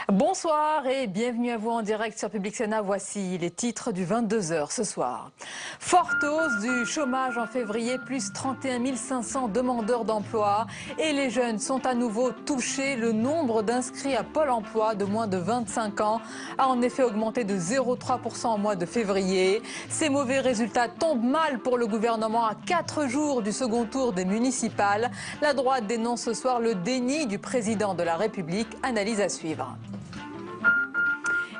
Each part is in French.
Bonsoir et bienvenue à vous en direct sur Public Sénat. Voici les titres du 22h ce soir. Forte hausse du chômage en février, plus 31 500 demandeurs d'emploi. Et les jeunes sont à nouveau touchés. Le nombre d'inscrits à Pôle emploi de moins de 25 ans a en effet augmenté de 0,3% au mois de février. Ces mauvais résultats tombent mal pour le gouvernement à 4 jours du second tour des municipales. La droite dénonce ce soir le déni du président de la République. Analyse à suivre.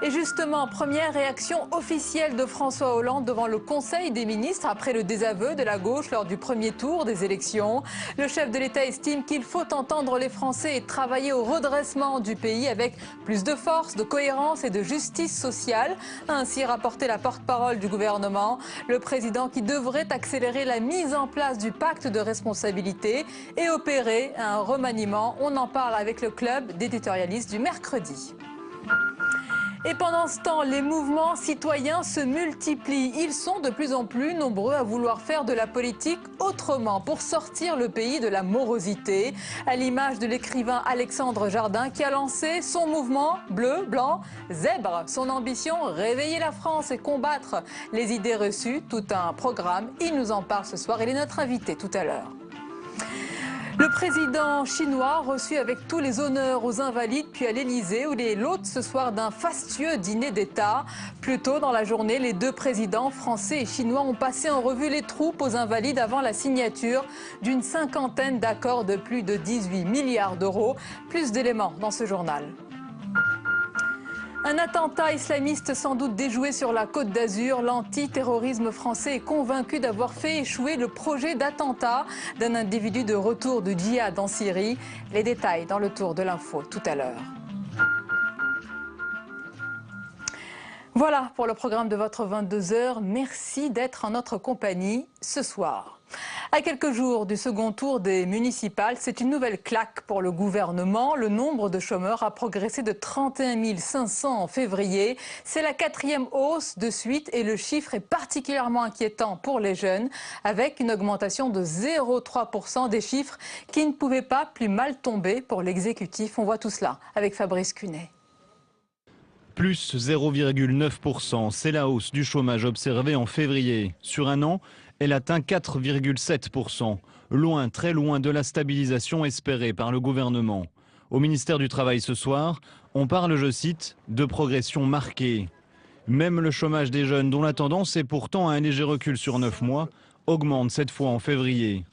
Et justement, première réaction officielle de François Hollande devant le Conseil des ministres après le désaveu de la gauche lors du premier tour des élections. Le chef de l'État estime qu'il faut entendre les Français et travailler au redressement du pays avec plus de force, de cohérence et de justice sociale, a ainsi rapporté la porte-parole du gouvernement. Le président qui devrait accélérer la mise en place du pacte de responsabilité et opérer un remaniement. On en parle avec le club d'éditorialistes du mercredi. Et pendant ce temps, les mouvements citoyens se multiplient. Ils sont de plus en plus nombreux à vouloir faire de la politique autrement pour sortir le pays de la morosité. À l'image de l'écrivain Alexandre Jardin qui a lancé son mouvement bleu, blanc, zèbre. Son ambition, réveiller la France et combattre les idées reçues. Tout un programme. Il nous en parle ce soir. Il est notre invité tout à l'heure. Le président chinois reçu avec tous les honneurs aux Invalides puis à l'Elysée où il est l'hôte ce soir d'un fastueux dîner d'État. Plus tôt dans la journée, les deux présidents français et chinois ont passé en revue les troupes aux Invalides avant la signature d'une cinquantaine d'accords de plus de 18 milliards d'euros. Plus d'éléments dans ce journal. Un attentat islamiste sans doute déjoué sur la Côte d'Azur. L'antiterrorisme français est convaincu d'avoir fait échouer le projet d'attentat d'un individu de retour du djihad en Syrie. Les détails dans le tour de l'info tout à l'heure. Voilà pour le programme de votre 22h. Merci d'être en notre compagnie ce soir. À quelques jours du second tour des municipales, c'est une nouvelle claque pour le gouvernement. Le nombre de chômeurs a progressé de 31 500 en février. C'est la 4e hausse de suite et le chiffre est particulièrement inquiétant pour les jeunes avec une augmentation de 0,3% des chiffres qui ne pouvaient pas plus mal tomber pour l'exécutif. On voit tout cela avec Fabrice Cunet. Plus 0,9%, c'est la hausse du chômage observée en février. Sur un an, elle atteint 4,7%, loin, très loin de la stabilisation espérée par le gouvernement. Au ministère du Travail ce soir, on parle, je cite, de progression marquée. Même le chômage des jeunes, dont la tendance est pourtant à un léger recul sur 9 mois, augmente cette fois en février.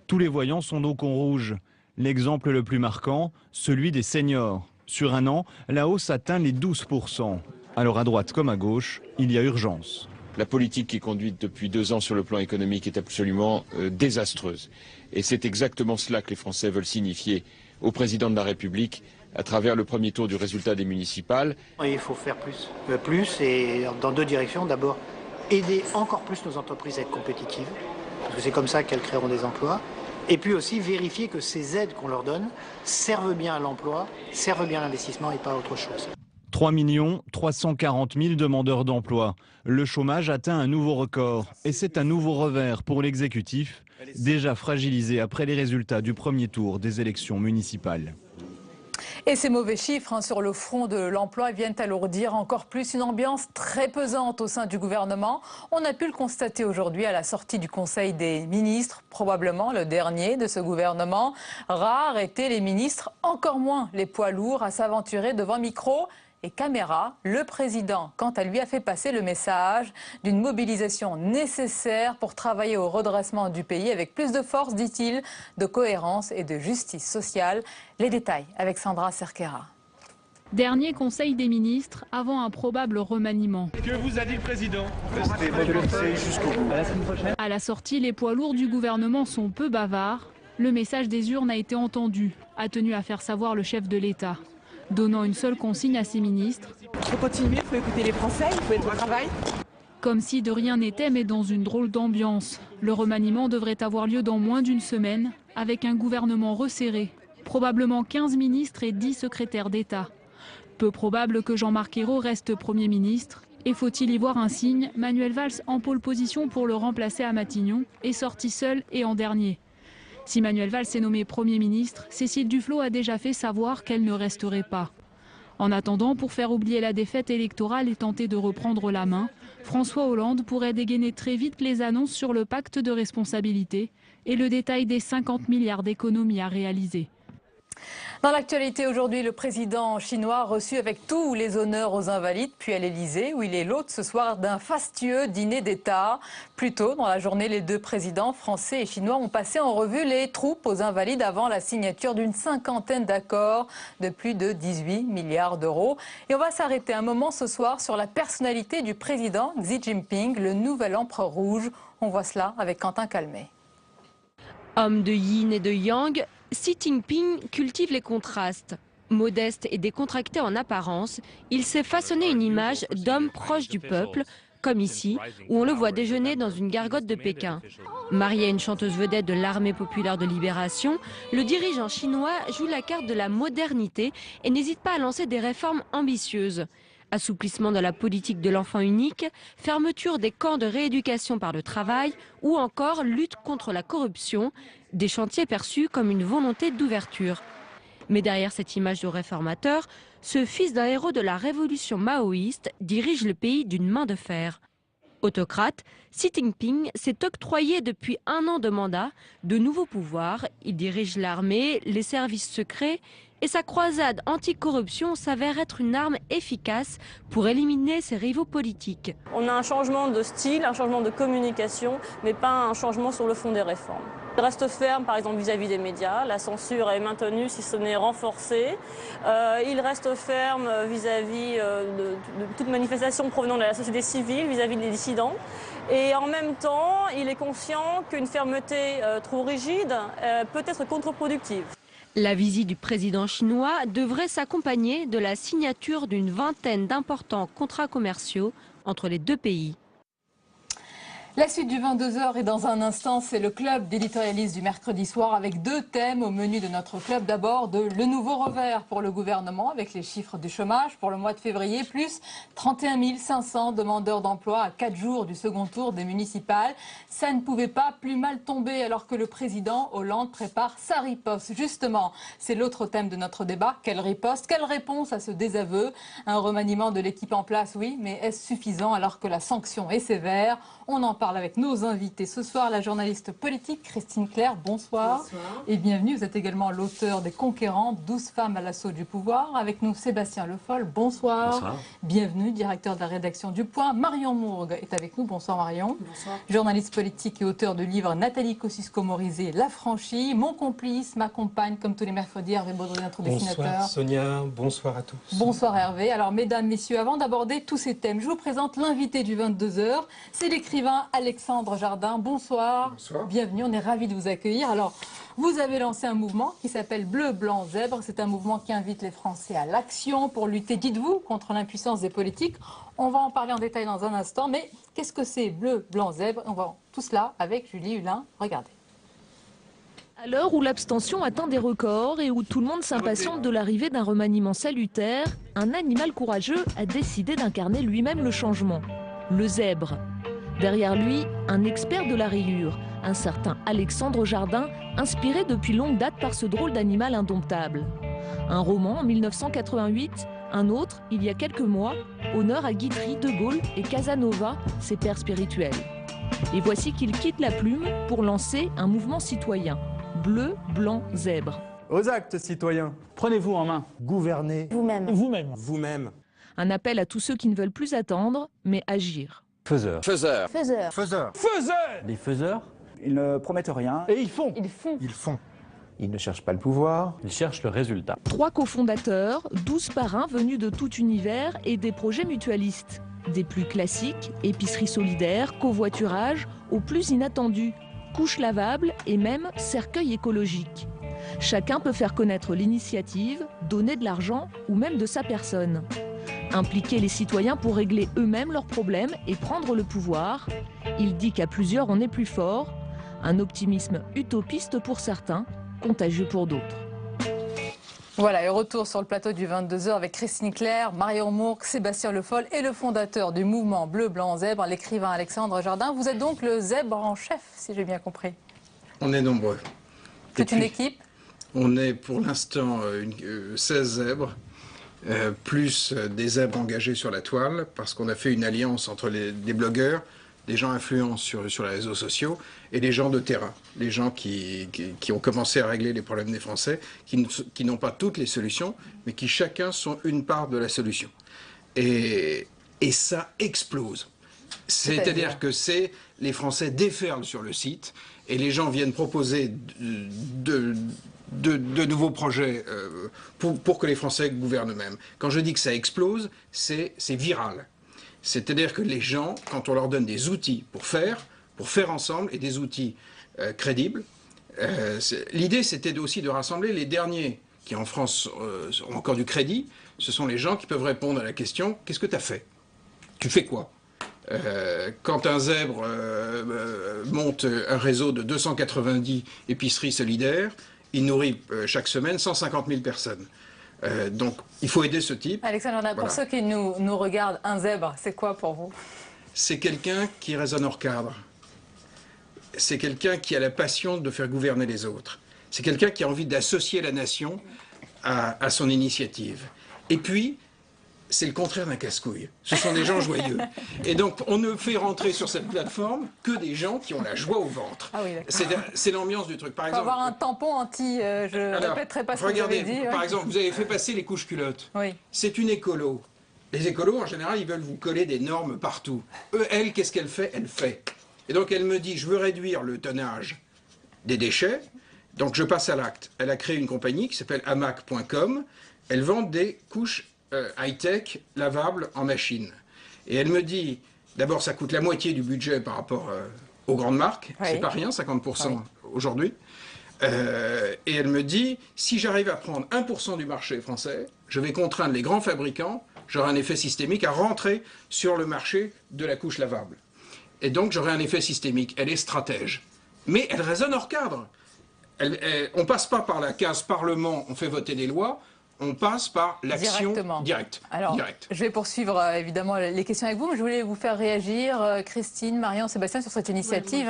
Tous les voyants sont donc en rouge. L'exemple le plus marquant, celui des seniors. Sur un an, la hausse atteint les 12%. Alors à droite comme à gauche, il y a urgence. La politique qui est conduite depuis 2 ans sur le plan économique est absolument désastreuse. Et c'est exactement cela que les Français veulent signifier au président de la République à travers le premier tour du résultat des municipales. Il faut faire plus et dans 2 directions. D'abord, aider encore plus nos entreprises à être compétitives, parce que c'est comme ça qu'elles créeront des emplois. Et puis aussi vérifier que ces aides qu'on leur donne servent bien à l'emploi, servent bien à l'investissement et pas à autre chose. 3 340 000 demandeurs d'emploi. Le chômage atteint un nouveau record. Et c'est un nouveau revers pour l'exécutif, déjà fragilisé après les résultats du premier tour des élections municipales. Et ces mauvais chiffres sur le front de l'emploi viennent alourdir encore plus une ambiance très pesante au sein du gouvernement. On a pu le constater aujourd'hui à la sortie du Conseil des ministres, probablement le dernier de ce gouvernement. Rares étaient les ministres, encore moins les poids lourds à s'aventurer devant micro et caméra. Le président, quant à lui, a fait passer le message d'une mobilisation nécessaire pour travailler au redressement du pays avec plus de force, dit-il, de cohérence et de justice sociale. Les détails avec Sandra Cerquera. Dernier conseil des ministres avant un probable remaniement. Que vous a dit le président? À la sortie, les poids lourds du gouvernement sont peu bavards. Le message des urnes a été entendu, a tenu à faire savoir le chef de l'État, donnant une seule consigne à ses ministres. Il faut continuer, il faut écouter les Français, il faut être au travail. Comme si de rien n'était, mais dans une drôle d'ambiance. Le remaniement devrait avoir lieu dans moins d'une semaine, avec un gouvernement resserré. Probablement 15 ministres et 10 secrétaires d'État. Peu probable que Jean-Marc Ayrault reste Premier ministre. Et faut-il y voir un signe? Manuel Valls, en pole position pour le remplacer à Matignon, est sorti seul et en dernier. Si Manuel Valls est nommé Premier ministre, Cécile Duflot a déjà fait savoir qu'elle ne resterait pas. En attendant, pour faire oublier la défaite électorale et tenter de reprendre la main, François Hollande pourrait dégainer très vite les annonces sur le pacte de responsabilité et le détail des 50 milliards d'économies à réaliser. Dans l'actualité aujourd'hui, le président chinois reçu avec tous les honneurs aux Invalides, puis à l'Elysée, où il est l'hôte ce soir d'un fastueux dîner d'État. Plus tôt dans la journée, les deux présidents français et chinois ont passé en revue les troupes aux Invalides avant la signature d'une cinquantaine d'accords de plus de 18 milliards d'euros. Et on va s'arrêter un moment ce soir sur la personnalité du président Xi Jinping, le nouvel empereur rouge. On voit cela avec Quentin Calmet. Homme de yin et de yang, Xi Jinping cultive les contrastes. Modeste et décontracté en apparence, il s'est façonné une image d'homme proche du peuple, comme ici, où on le voit déjeuner dans une gargote de Pékin. Marié à une chanteuse vedette de l'armée populaire de libération, le dirigeant chinois joue la carte de la modernité et n'hésite pas à lancer des réformes ambitieuses. Assouplissement de la politique de l'enfant unique, fermeture des camps de rééducation par le travail ou encore lutte contre la corruption, des chantiers perçus comme une volonté d'ouverture. Mais derrière cette image de réformateur, ce fils d'un héros de la révolution maoïste dirige le pays d'une main de fer. Autocrate, Xi Jinping s'est octroyé depuis 1 an de mandat de nouveaux pouvoirs. Il dirige l'armée, les services secrets et sa croisade anticorruption s'avère être une arme efficace pour éliminer ses rivaux politiques. On a un changement de style, un changement de communication, mais pas un changement sur le fond des réformes. Il reste ferme, par exemple, vis-à-vis des médias. La censure est maintenue, si ce n'est renforcée. Il reste ferme vis-à-vis de toute manifestation provenant de la société civile, vis-à-vis des dissidents. Et en même temps, il est conscient qu'une fermeté trop rigide peut être contre-productive. La visite du président chinois devrait s'accompagner de la signature d'une vingtaine d'importants contrats commerciaux entre les deux pays. La suite du 22h et dans un instant, c'est le club d'éditorialistes du mercredi soir avec 2 thèmes au menu de notre club. D'abord, le nouveau revers pour le gouvernement avec les chiffres du chômage pour le mois de février, plus 31 500 demandeurs d'emploi à 4 jours du second tour des municipales. Ça ne pouvait pas plus mal tomber alors que le président Hollande prépare sa riposte. Justement, c'est l'autre thème de notre débat. Quelle riposte? Quelle réponse à ce désaveu? Un remaniement de l'équipe en place, oui, mais est-ce suffisant alors que la sanction est sévère? On en parle avec nos invités ce soir, la journaliste politique Christine Claire, bonsoir. Bonsoir. Et bienvenue, vous êtes également l'auteur des Conquérants, 12 femmes à l'assaut du pouvoir. Avec nous Sébastien Le Foll, bonsoir. Bonsoir. Bienvenue, directeur de la rédaction du Point. Marion Mourgue est avec nous, bonsoir Marion. Bonsoir. Journaliste politique et auteur de livres Nathalie Kosciusko-Morizet, L'affranchie. Mon complice, ma compagne, comme tous les mercredis, Hervé Baudry, notre dessinateur. Bonsoir Sonia, bonsoir à tous. Bonsoir Hervé. Alors mesdames, messieurs, avant d'aborder tous ces thèmes, je vous présente l'invité du 22h, c'est l'écrivain Alexandre Jardin. Bonsoir. Bonsoir. Bienvenue, on est ravis de vous accueillir. Alors, vous avez lancé un mouvement qui s'appelle Bleu, Blanc, Zèbre. C'est un mouvement qui invite les Français à l'action pour lutter, dites-vous, contre l'impuissance des politiques. On va en parler en détail dans un instant. Mais qu'est-ce que c'est Bleu, Blanc, Zèbre? On va tout cela avec Julie Hulin. Regardez. À l'heure où l'abstention atteint des records et où tout le monde s'impatiente de l'arrivée d'un remaniement salutaire, un animal courageux a décidé d'incarner lui-même le changement. Le zèbre. Derrière lui, un expert de la rayure, un certain Alexandre Jardin, inspiré depuis longue date par ce drôle d'animal indomptable. Un roman en 1988, un autre, il y a quelques mois, honneur à Guitry, De Gaulle et Casanova, ses pères spirituels. Et voici qu'il quitte la plume pour lancer un mouvement citoyen. Bleu, blanc, zèbre. Aux actes, citoyens. Prenez-vous en main. Gouvernez. Vous-même. Vous-même. Vous-même. Un appel à tous ceux qui ne veulent plus attendre, mais agir. Faiseurs. Faiseurs. Faiseurs. Faiseurs. Faiseurs. Les faiseurs, Ils ne promettent rien. Et ils font. ils font. Ils ne cherchent pas le pouvoir. Ils cherchent le résultat. 3 cofondateurs, 12 parrains venus de tout univers et des projets mutualistes. Des plus classiques, épicerie solidaire, covoiturage, aux plus inattendus, couches lavables et même cercueil écologique. Chacun peut faire connaître l'initiative, donner de l'argent ou même de sa personne. Impliquer les citoyens pour régler eux-mêmes leurs problèmes et prendre le pouvoir. Il dit qu'à plusieurs on est plus fort. Un optimisme utopiste pour certains, contagieux pour d'autres. Voilà, et retour sur le plateau du 22h avec Christine Claire, Marion Mourgue, Sébastien Le Foll et le fondateur du mouvement Bleu, Blanc, Zèbre, l'écrivain Alexandre Jardin. Vous êtes donc le zèbre en chef, si j'ai bien compris. On est nombreux. C'est une équipe? On est pour l'instant 16 zèbres, plus des zèbres engagés sur la toile, parce qu'on a fait une alliance entre des blogueurs, des gens influents sur les réseaux sociaux et les gens de terrain, les gens qui ont commencé à régler les problèmes des Français, qui n'ont pas toutes les solutions, mais qui chacun sont une part de la solution. Et ça explose. C'est-à-dire que les Français déferlent sur le site et les gens viennent proposer de nouveaux projets pour que les Français gouvernent eux-mêmes. Quand je dis que ça explose, c'est viral. C'est-à-dire que les gens, quand on leur donne des outils pour faire ensemble, et des outils crédibles, l'idée c'était aussi de rassembler les derniers qui en France ont encore du crédit. Ce sont les gens qui peuvent répondre à la question « Qu'est-ce que tu as fait? Tu fais quoi ?» Quand un zèbre monte un réseau de 290 épiceries solidaires, il nourrit chaque semaine 150 000 personnes. Donc, il faut aider ce type. Alexandre Jardin, pour ceux qui nous regardent, un zèbre, c'est quoi pour vous? C'est quelqu'un qui raisonne hors cadre. C'est quelqu'un qui a la passion de faire gouverner les autres. C'est quelqu'un qui a envie d'associer la nation à son initiative. Et puis, c'est le contraire d'un casse-couille. Ce sont des gens joyeux. Et donc, on ne fait rentrer sur cette plateforme que des gens qui ont la joie au ventre. Ah oui, c'est l'ambiance du truc. Par exemple, avoir un tampon anti... je ne répéterai pas ce que vous avez dit. Par exemple, vous avez fait passer les couches culottes. Oui. C'est une écolo. Les écolos, en général, ils veulent vous coller des normes partout. Elle, qu'est-ce qu'elle fait? Elle fait. Et donc, elle me dit, je veux réduire le tonnage des déchets. Donc, je passe à l'acte. Elle a créé une compagnie qui s'appelle hamac.com. Elle vend des couches high-tech, lavables en machine. Et elle me dit, d'abord ça coûte la moitié du budget par rapport aux grandes marques, oui. C'est pas rien, 50% oui. Aujourd'hui. Et elle me dit, si j'arrive à prendre 1% du marché français, je vais contraindre les grands fabricants, j'aurai un effet systémique à rentrer sur le marché de la couche lavable. Et donc j'aurai un effet systémique. Elle est stratège. Mais elle raisonne hors cadre. On passe pas par la case Parlement, on fait voter des lois. On passe par l'action directe. Alors, je vais poursuivre évidemment les questions avec vous, mais je voulais vous faire réagir, Christine, Marion, Sébastien, sur cette initiative.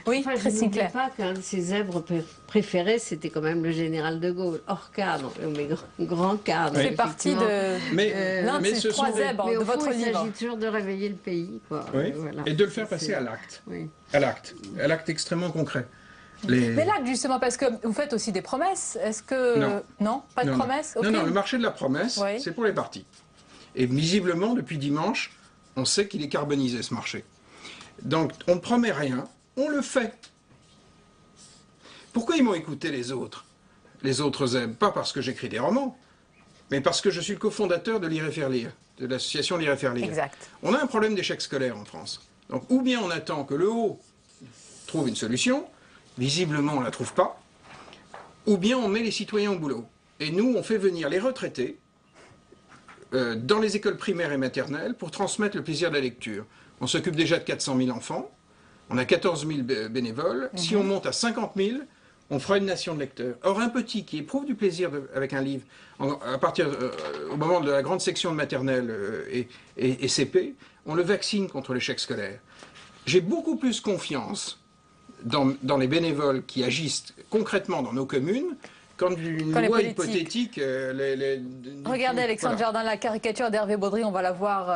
Oui, Christine Claire. Je ne pas qu'un de ses zèbres préférés, c'était quand même le général de Gaulle, hors cadre, mais grand cadre. C'est parti de l'un de ces trois zèbres de votre livre. Il s'agit toujours de réveiller le pays. Quoi. Oui. Voilà. Et de le faire passer à l'acte. Oui. À l'acte extrêmement concret. Mais là, justement, parce que vous faites aussi des promesses, est-ce que... Non, pas de promesses? Non, le marché de la promesse, oui. C'est pour les partis. Et visiblement, depuis dimanche, on sait qu'il est carbonisé, ce marché. Donc, on ne promet rien, on le fait. Pourquoi ils m'ont écouté, les autres zèbres? Pas parce que j'écris des romans, mais parce que je suis le cofondateur de Lire et Faire Lire, de l'association Lire et Faire Lire. Exact. On a un problème d'échec scolaire en France. Donc, ou bien on attend que le haut trouve une solution, visiblement, on ne la trouve pas. Ou bien on met les citoyens au boulot. Et nous, on fait venir les retraités dans les écoles primaires et maternelles pour transmettre le plaisir de la lecture. On s'occupe déjà de 400 000 enfants. On a 14 000 bénévoles. Si on monte à 50 000, on fera une nation de lecteurs. Or, un petit qui éprouve du plaisir avec un livre, au moment de la grande section de maternelle et CP, on le vaccine contre l'échec scolaire. J'ai beaucoup plus confiance dans les bénévoles qui agissent concrètement dans nos communes, quand une loi hypothétique... Regardez, Alexandre Jardin, la caricature d'Hervé Baudry, on va la voir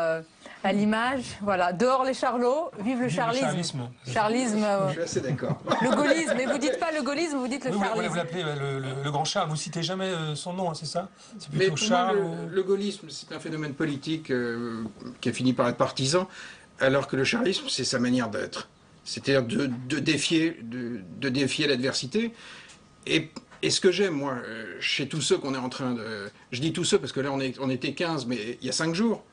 à l'image. Voilà, dehors les charlots, vive le charlisme. Charlisme. Je suis assez d'accord. Le gaullisme, mais vous dites pas le gaullisme, vous dites le charlisme. Vous l'appelez le grand Charles, vous citez jamais son nom, c'est ça? C'est plutôt mais Charles. Moi, le gaullisme, c'est un phénomène politique qui a fini par être partisan, alors que le charlisme, c'est sa manière d'être. C'est-à-dire de défier l'adversité. Et ce que j'aime, moi, chez tous ceux qu'on est en train de... Je dis tous ceux parce que là, on était 15, mais il y a 5 jours.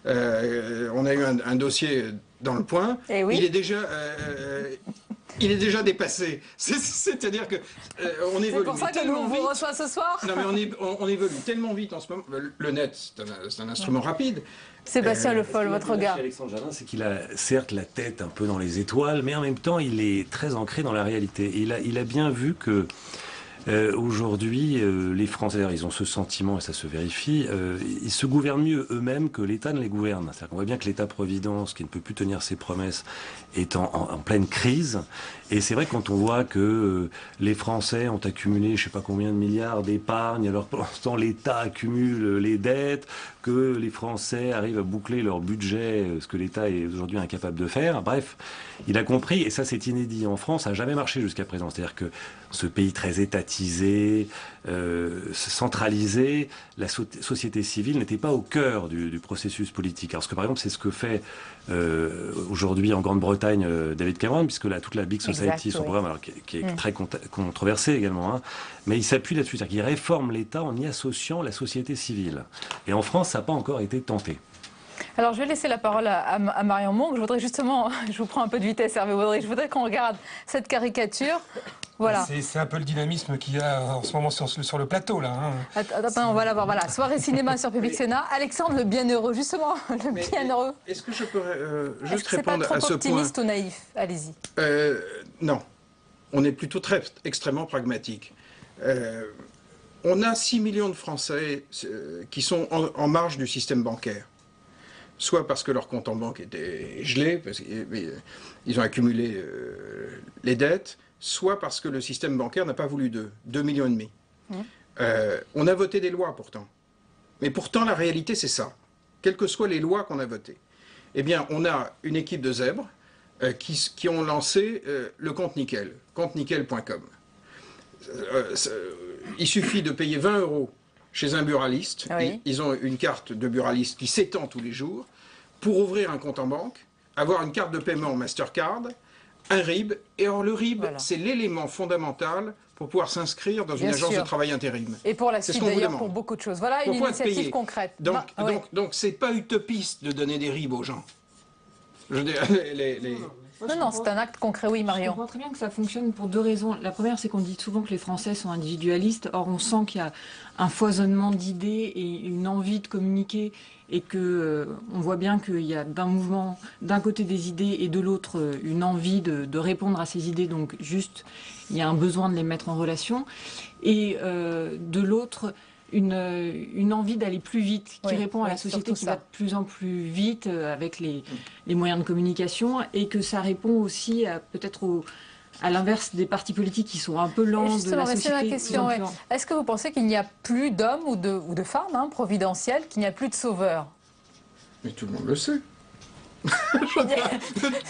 On a eu un dossier dans Le Point. Et oui. Il est déjà dépassé. C'est-à-dire que on évolue. C'est pour ça que nous vous reçoit ce soir. Non, mais on évolue tellement vite en ce moment. Le net, c'est un instrument rapide. Sébastien Le Foll, votre regard. Alexandre Jardin, c'est qu'il a certes la tête un peu dans les étoiles, mais en même temps, il est très ancré dans la réalité. Et il a bien vu que Aujourd'hui, les Français, ils ont ce sentiment, et ça se vérifie, ils se gouvernent mieux eux-mêmes que l'État ne les gouverne. C'est-à-dire qu'on voit bien que l'État-providence, qui ne peut plus tenir ses promesses, est en pleine crise. Et c'est vrai que quand on voit que les Français ont accumulé je ne sais pas combien de milliards d'épargne, alors pour l'instant l'État accumule les dettes, que les Français arrivent à boucler leur budget, ce que l'État est aujourd'hui incapable de faire. Bref, il a compris, et ça c'est inédit en France, ça n'a jamais marché jusqu'à présent. C'est-à-dire que ce pays très étatisé, centralisé, la société civile n'était pas au cœur du processus politique. Alors, parce que par exemple, c'est ce que fait aujourd'hui en Grande-Bretagne David Cameron, puisque là, toute la Big Society, son programme, alors, qui est très controversé également, hein, mais il s'appuie là-dessus, c'est-à-dire qu'il réforme l'État en y associant la société civile. Et en France, ça n'a pas encore été tenté. Alors, je vais laisser la parole à Marion Monge. Je voudrais justement, je vous prends un peu de vitesse, Hervé Baudry, je voudrais qu'on regarde cette caricature. Voilà. C'est un peu le dynamisme qu'il y a en ce moment sur le plateau, là. Hein. Attends, on va la voir. Voilà. Soirée cinéma sur Public Sénat. Alexandre, le bienheureux, justement, le bienheureux. Est-ce que je peux juste Est-ce répondre à ce point? c'est pas trop optimiste ou naïf? Allez-y. Non. On est plutôt extrêmement pragmatique. On a 6 millions de Français qui sont en marge du système bancaire. Soit parce que leur compte en banque était gelé, parce qu'ils ont accumulé les dettes, soit parce que le système bancaire n'a pas voulu d'eux. 2,5 millions. On a voté des lois pourtant. Mais pourtant, la réalité, c'est ça. Quelles que soient les lois qu'on a votées. Eh bien, on a une équipe de zèbres qui ont lancé le compte nickel, comptenickel.com. Il suffit de payer 20 € chez un buraliste. Oui. Ils ont une carte de buraliste qui s'étend tous les jours pour ouvrir un compte en banque, avoir une carte de paiement Mastercard, un RIB. Et alors le RIB, voilà, c'est l'élément fondamental pour pouvoir s'inscrire dans une agence de travail intérim. Et pour la suite d'ailleurs, pour beaucoup de choses. Voilà une initiative concrète. Donc c'est pas utopiste de donner des RIB aux gens. Je veux dire, Non, c'est un acte concret, oui, Marion. Je comprends très bien que ça fonctionne pour deux raisons. La première, c'est qu'on dit souvent que les Français sont individualistes. Or, on sent qu'il y a un foisonnement d'idées et une envie de communiquer, et que on voit bien qu'il y a d'un mouvement, d'un côté des idées et de l'autre une envie de répondre à ces idées. Donc, juste, il y a un besoin de les mettre en relation. Et de l'autre, une envie d'aller plus vite, qui répond à la société qui va de plus en plus vite avec les moyens de communication, et que ça répond aussi peut-être à l'inverse des partis politiques qui sont un peu lents de la société. C'est ma question. Est-ce que vous pensez qu'il n'y a plus d'hommes ou de femmes providentiels, qu'il n'y a plus de sauveurs? Mais tout le monde le sait.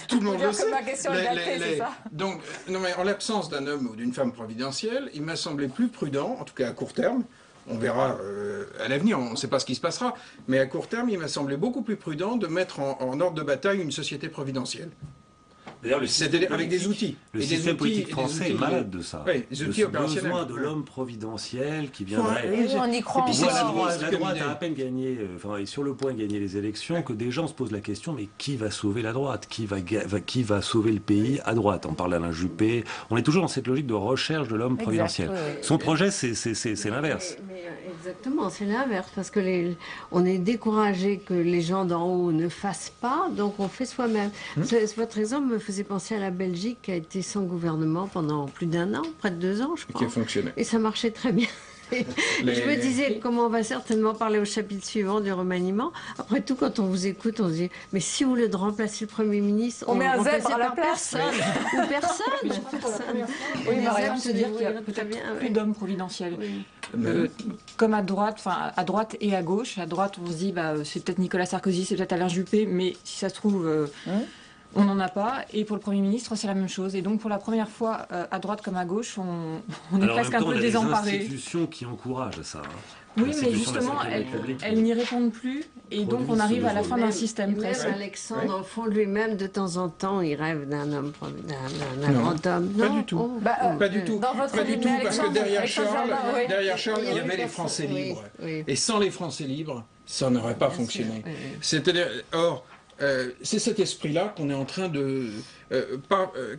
Tout le monde le sait. Ma question est datée, c'est ça? Donc, non, mais en l'absence d'un homme ou d'une femme providentielle, il m'a semblé plus prudent, en tout cas à court terme. On verra à l'avenir, on ne sait pas ce qui se passera. Mais à court terme, il m'a semblé beaucoup plus prudent de mettre en ordre de bataille une société providentielle. D'ailleurs, avec des outils. Le système politique français est malade de ça. Oui, des outils opérationnels. Besoin de l'homme providentiel qui viendrait. On y croit. La droite a à peine gagné, est sur le point de gagner les élections, que des gens se posent la question, mais qui va sauver la droite? Qui va sauver le pays à droite? On parle d'Alain Juppé. On est toujours dans cette logique de recherche de l'homme providentiel. Son projet, c'est l'inverse. Exactement, c'est l'inverse, parce que on est découragé que les gens d'en haut ne fassent pas, donc on fait soi-même. Votre exemple me faisait penser à la Belgique, qui a été sans gouvernement pendant plus d'1 an, près de 2 ans, je crois. Et qui a fonctionné. Et ça marchait très bien. Je me disais, comment on va certainement parler au chapitre suivant du remaniement. Après tout, quand on vous écoute, on se dit, mais si vous voulez remplacer le Premier ministre, on met un zèbre à la place. Ou personne. Oui, Marion, se dire qu'il y a peut-être plus d'hommes providentiels. Comme à droite et à gauche. À droite, on se dit, c'est peut-être Nicolas Sarkozy, c'est peut-être Alain Juppé, mais si ça se trouve... on n'en a pas, et pour le Premier ministre, c'est la même chose. Et donc, pour la première fois, à droite comme à gauche, on est presque un peu désemparés. Il y a des institutions qui encouragent ça. Oui, mais justement, elles n'y répondent plus, et donc on arrive à la fin d'un système presque. Alexandre, au fond, lui-même, de temps en temps, il rêve d'un homme, d'un grand homme. Pas du tout. Pas du tout. Pas du tout, parce que derrière Charles, il y avait les Français libres. Et sans les Français libres, ça n'aurait pas fonctionné. C'est-à-dire, c'est cet esprit-là qu'on est en train de...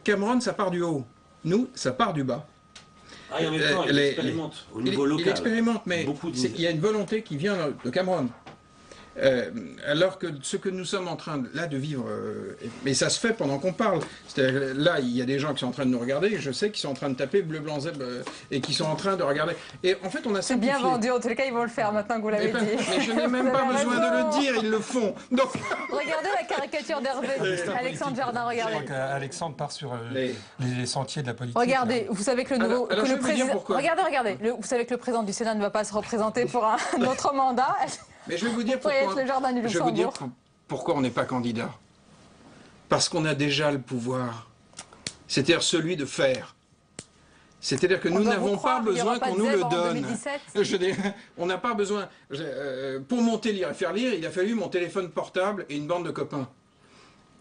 Cameron, ça part du haut. Nous, ça part du bas. Et en même temps, il expérimente au niveau local. Il expérimente, mais il y a une volonté qui vient de Cameron. Alors que ce que nous sommes en train là de vivre, mais ça se fait pendant qu'on parle. C'est-à-dire, là, il y a des gens qui sont en train de nous regarder, et je sais qu'ils sont en train de taper bleu, blanc, zèbre, et qui sont en train de regarder. Et en fait, on a simplifié. C'est bien vendu, en tous les cas, ils vont le faire maintenant que vous l'avez dit. Mais je n'ai même pas besoin de le dire, ils le font. Donc... Regardez la caricature d'Hervé. Alexandre Jardin, regardez. Je crois qu'Alexandre part sur les sentiers de la politique. Regardez, vous savez que le nouveau... Alors, que le président... Regardez. Vous savez que le président du Sénat ne va pas se représenter pour un autre mandat. Mais je vais vous dire pourquoi on n'est pas candidat. Parce qu'on a déjà le pouvoir. C'est-à-dire celui de faire. C'est-à-dire que nous n'avons pas besoin qu'on nous le donne. On n'a pas besoin. Pour monter lire et faire lire, il a fallu mon téléphone portable et une bande de copains.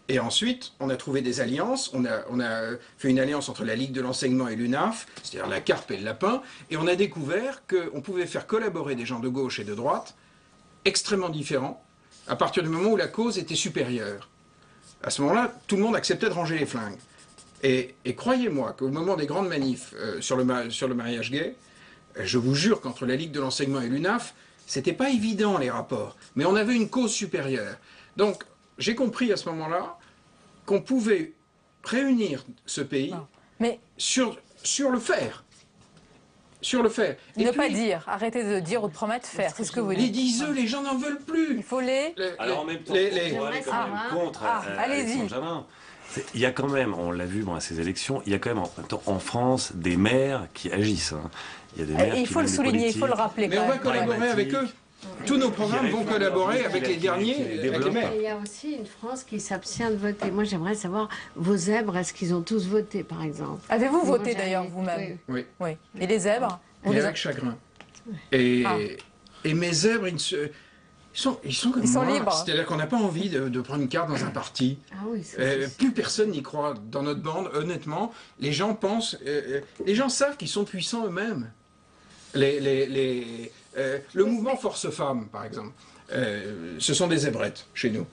Et ensuite, on a trouvé des alliances. On a fait une alliance entre la Ligue de l'enseignement et l'UNAF, c'est-à-dire la carpe et le lapin. Et on a découvert qu'on pouvait faire collaborer des gens de gauche et de droite extrêmement différents, à partir du moment où la cause était supérieure. À ce moment-là, tout le monde acceptait de ranger les flingues. Et croyez-moi qu'au moment des grandes manifs sur le mariage gay, je vous jure qu'entre la Ligue de l'enseignement et l'UNAF, c'était pas évident les rapports, mais on avait une cause supérieure. Donc, j'ai compris à ce moment-là qu'on pouvait réunir ce pays sur le faire. Sur le faire. Et ne pas dire, arrêtez de dire ou de promettre, faire, c'est ce que vous dites. Les diseux, les gens n'en veulent plus. Il faut les... Alors en même temps, pour aller quand même contre Alexandre Jardin, il y a quand même, on l'a vu à ces élections, il y a quand même en France des maires qui agissent. Il y a des maires il faut le souligner, il faut le rappeler. Mais on va collaborer avec eux. Tous nos programmes vont collaborer avec les derniers, avec les maires. Il y a aussi une France qui s'abstient de voter. Moi, j'aimerais savoir, vos zèbres, est-ce qu'ils ont tous voté, par exemple? Avez-vous voté, d'ailleurs, vous-même? Oui. Et les zèbres? Et avec chagrin. Et mes zèbres, ils sont comme moi. Libres. C'est-à-dire qu'on n'a pas envie de prendre une carte dans un parti. Plus personne n'y croit. Dans notre bande, honnêtement, les gens pensent... les gens savent qu'ils sont puissants eux-mêmes. Le mouvement Force Femmes, par exemple, ce sont des zébrettes chez nous.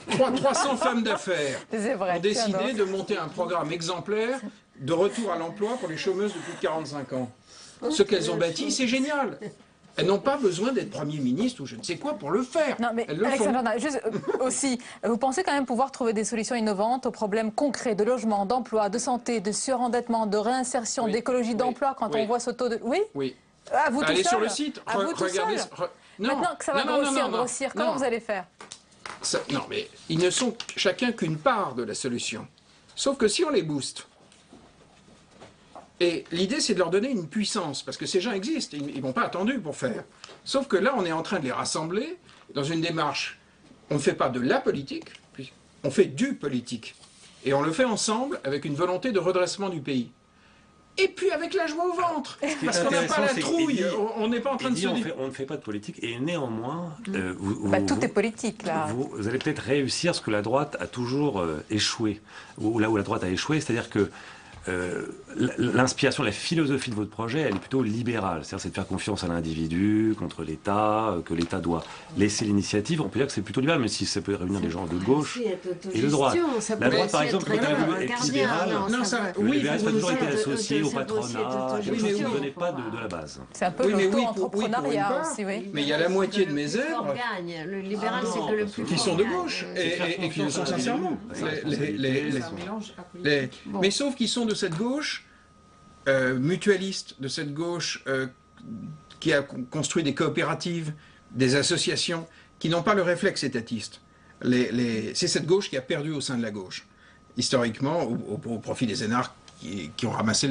300 femmes d'affaires ont décidé de monter un programme exemplaire de retour à l'emploi pour les chômeuses de plus de 45 ans. Ce qu'elles ont bâti, c'est génial. Elles n'ont pas besoin d'être Premier ministre ou je ne sais quoi pour le faire. Non, mais Alexandre, juste aussi, vous pensez quand même pouvoir trouver des solutions innovantes aux problèmes concrets de logement, d'emploi, de santé, de surendettement, de réinsertion, d'écologie d'emploi quand on voit ce taux de... Oui. À vous allez tout seul. Sur le site, regardez. Maintenant que ça va grossir, comment vous allez faire? Non, mais ils ne sont chacun qu'une part de la solution. Sauf que si on les booste, et l'idée c'est de leur donner une puissance, parce que ces gens existent, ils ne m'ont pas attendu pour faire. Sauf que là, on est en train de les rassembler dans une démarche. On ne fait pas de la politique, on fait du politique. Et on le fait ensemble avec une volonté de redressement du pays. Et puis avec la joie au ventre, parce qu'on n'a pas la trouille, on n'est pas en train de se dire... On ne fait pas de politique, et néanmoins... tout est politique, là. Vous allez peut-être réussir ce que la droite a toujours échoué, ou là où la droite a échoué, c'est-à-dire que l'inspiration, la philosophie de votre projet, elle est plutôt libérale. C'est-à-dire, c'est de faire confiance à l'individu, contre l'État, que l'État doit laisser l'initiative. On peut dire que c'est plutôt libéral, même si ça peut réunir des gens de gauche et de droite. La droite, par exemple, quand elle veut être libérale, le libéralisme a toujours été associé au patronat. Vous ne venez pas de la base. C'est un peu l'auto-entrepreneuriat aussi, oui. Mais il y a la moitié de mes zèbres le libéral, c'est que le plus qui sont de gauche et qui le sont sincèrement. Mais sauf qu'ils sont de cette gauche mutualiste, de cette gauche qui a construit des coopératives, des associations, qui n'ont pas le réflexe étatiste. C'est cette gauche qui a perdu au sein de la gauche, historiquement, au profit des énarques qui ont ramassé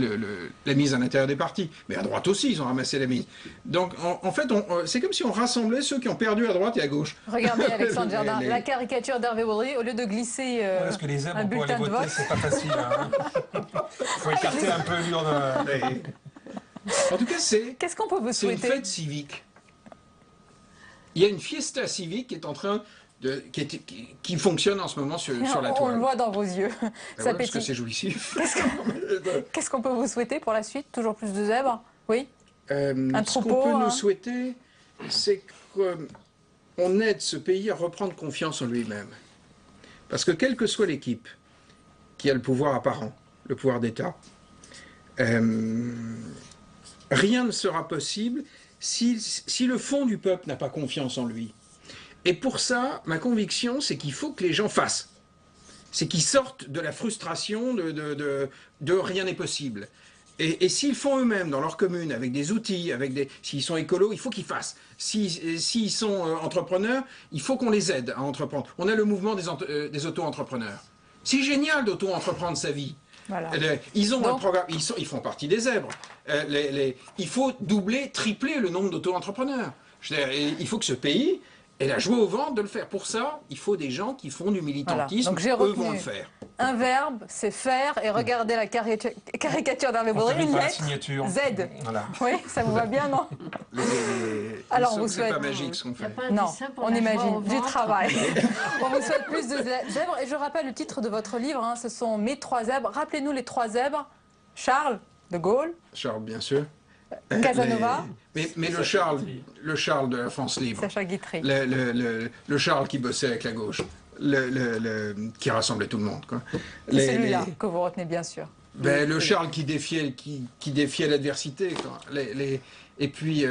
la mise à l'intérieur des partis. Mais à droite aussi, ils ont ramassé la mise. Donc, en fait, c'est comme si on rassemblait ceux qui ont perdu à droite et à gauche. Regardez, Alexandre Jardin, la caricature d'Hervé Baudry, au lieu de glisser parce que les zèbres, pour aller voter, c'est pas facile. Il faut écarter un peu l'urne. En tout cas, qu'est-ce qu'on peut vous souhaiter? C'est une fête civique. Il y a une fiesta civique qui est en train... qui fonctionne en ce moment sur la toile. On le voit dans vos yeux. Ça parce que c'est jouissif. Qu'est-ce qu'on peut vous souhaiter pour la suite? Toujours plus de zèbres? Oui. Un troupeau. Ce qu'on peut nous souhaiter, c'est qu'on aide ce pays à reprendre confiance en lui-même. Parce que quelle que soit l'équipe qui a le pouvoir apparent, le pouvoir d'État, rien ne sera possible si le fond du peuple n'a pas confiance en lui. Et pour ça, ma conviction, c'est qu'il faut que les gens fassent. C'est qu'ils sortent de la frustration de rien n'est possible. Et s'ils font eux-mêmes dans leur commune, avec des outils, s'ils sont écolos, il faut qu'ils fassent. S'ils sont entrepreneurs, il faut qu'on les aide à entreprendre. On a le mouvement des auto-entrepreneurs. C'est génial d'auto-entreprendre sa vie. Voilà. Ils ont un programme, ils font partie des zèbres. Il faut doubler, tripler le nombre d'auto-entrepreneurs. Il faut que ce pays ait la joie au ventre de le faire. Pour ça, il faut des gens qui font du militantisme. Donc j'ai eux retenu vont le faire. un verbe, c'est faire, et regardez la caricature d'Hervé Baudry, une lettre, Z. Voilà. Oui, ça vous va bien, non? Alors on vous souhaite... C'est pas magique ce qu'on fait. Non, on imagine du travail. On vous souhaite plus de zèbres. Et je rappelle le titre de votre livre, hein, ce sont Mes 3 zèbres. Rappelez-nous les 3 zèbres. Charles de Gaulle. Charles, bien sûr. Casanova. Mais le Charles de la France libre. Sacha Guitry. Le Charles qui bossait avec la gauche. Qui rassemblait tout le monde. C'est celui-là que vous retenez bien sûr. Le Charles qui défiait l'adversité. Et puis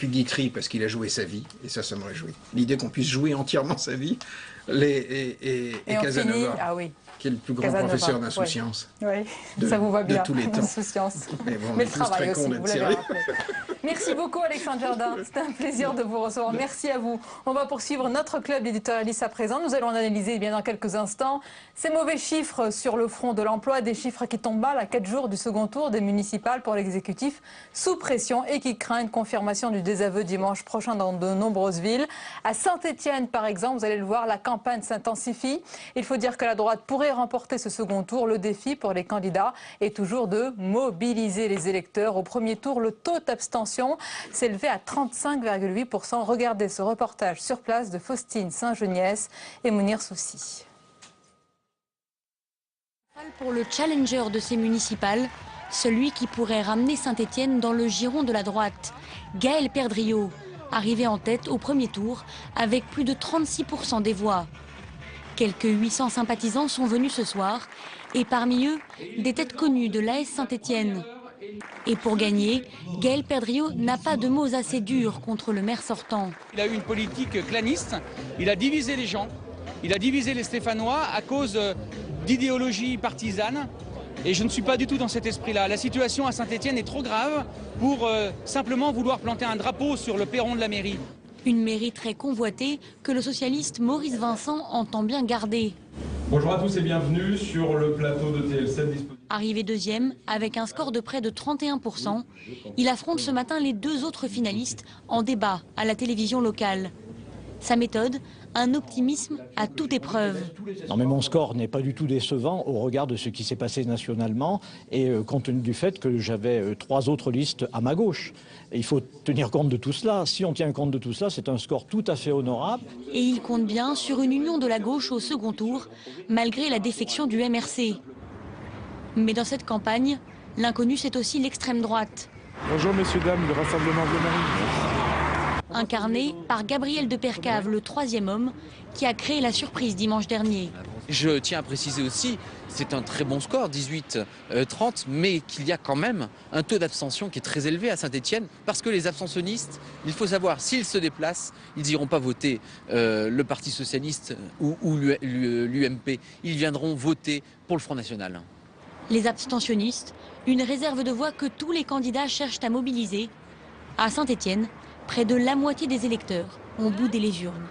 Guitry, parce qu'il a joué sa vie, et ça me réjouit. L'idée qu'on puisse jouer entièrement sa vie, et Casanova, qui est le plus grand professeur d'insouciance. Oui, ça vous va bien, de tous les temps. L'insouciance. Mais le travail aussi, vous l'avez rappelé. Merci beaucoup Alexandre Jardin, c'était un plaisir de vous recevoir. Merci à vous. On va poursuivre notre club d'éditorialistes à présent. Nous allons analyser bien dans quelques instants ces mauvais chiffres sur le front de l'emploi, des chiffres qui tombent mal à 4 jours du second tour des municipales pour l'exécutif sous pression et qui craint une confirmation du désaveu dimanche prochain dans de nombreuses villes. À Saint-Étienne par exemple, vous allez le voir, la campagne s'intensifie. Il faut dire que la droite pourrait remporter ce second tour. Le défi pour les candidats est toujours de mobiliser les électeurs. Au premier tour, le taux d'abstention s'est élevé à 35,8%. Regardez ce reportage sur place de Faustine Saint-Geniès et Mounir Soussi. Pour le challenger de ces municipales, celui qui pourrait ramener Saint-Étienne dans le giron de la droite, Gaël Perdriau, arrivé en tête au premier tour avec plus de 36% des voix. Quelques 800 sympathisants sont venus ce soir et parmi eux, des têtes connues de l'AS Saint-Étienne. Et pour gagner, Gaël Perdriau n'a pas de mots assez durs contre le maire sortant. Il a eu une politique claniste, il a divisé les gens, il a divisé les Stéphanois à cause d'idéologies partisanes. Et je ne suis pas du tout dans cet esprit-là. La situation à Saint-Étienne est trop grave pour simplement vouloir planter un drapeau sur le perron de la mairie. Une mairie très convoitée que le socialiste Maurice Vincent entend bien garder. Bonjour à tous et bienvenue sur le plateau de TL7. Arrivé deuxième, avec un score de près de 31%, il affronte ce matin les 2 autres finalistes en débat à la télévision locale. Sa méthode, un optimisme à toute épreuve. Non mais mon score n'est pas du tout décevant au regard de ce qui s'est passé nationalement et compte tenu du fait que j'avais 3 autres listes à ma gauche. Et il faut tenir compte de tout cela. Si on tient compte de tout cela, c'est un score tout à fait honorable. Et il compte bien sur une union de la gauche au second tour, malgré la défection du MRC. Mais dans cette campagne, l'inconnu c'est aussi l'extrême droite. Bonjour messieurs, dames, le Rassemblement Bleu Marine. Incarné par Gabriel de Percave, le 3e homme, qui a créé la surprise dimanche dernier. Je tiens à préciser aussi, c'est un très bon score, 18-30, mais qu'il y a quand même un taux d'abstention qui est très élevé à Saint-Étienne, parce que les abstentionnistes, il faut savoir, s'ils se déplacent, ils n'iront pas voter le Parti Socialiste ou l'UMP, ils viendront voter pour le Front National. Les abstentionnistes, une réserve de voix que tous les candidats cherchent à mobiliser. À Saint-Étienne, près de la moitié des électeurs ont boudé les urnes.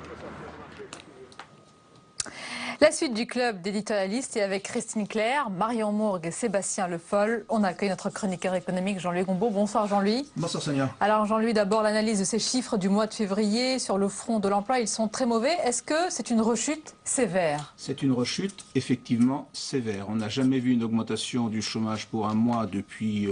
La suite du club d'éditorialistes est avec Christine Claire, Marion Mourgue et Sébastien Le Foll. On accueille notre chroniqueur économique Jean-Louis Gombaud. Bonsoir Jean-Louis. Bonsoir Sonia. Alors Jean-Louis, d'abord l'analyse de ces chiffres du mois de février sur le front de l'emploi. Ils sont très mauvais. Est-ce que c'est une rechute sévère? C'est une rechute effectivement sévère. On n'a jamais vu une augmentation du chômage pour un mois depuis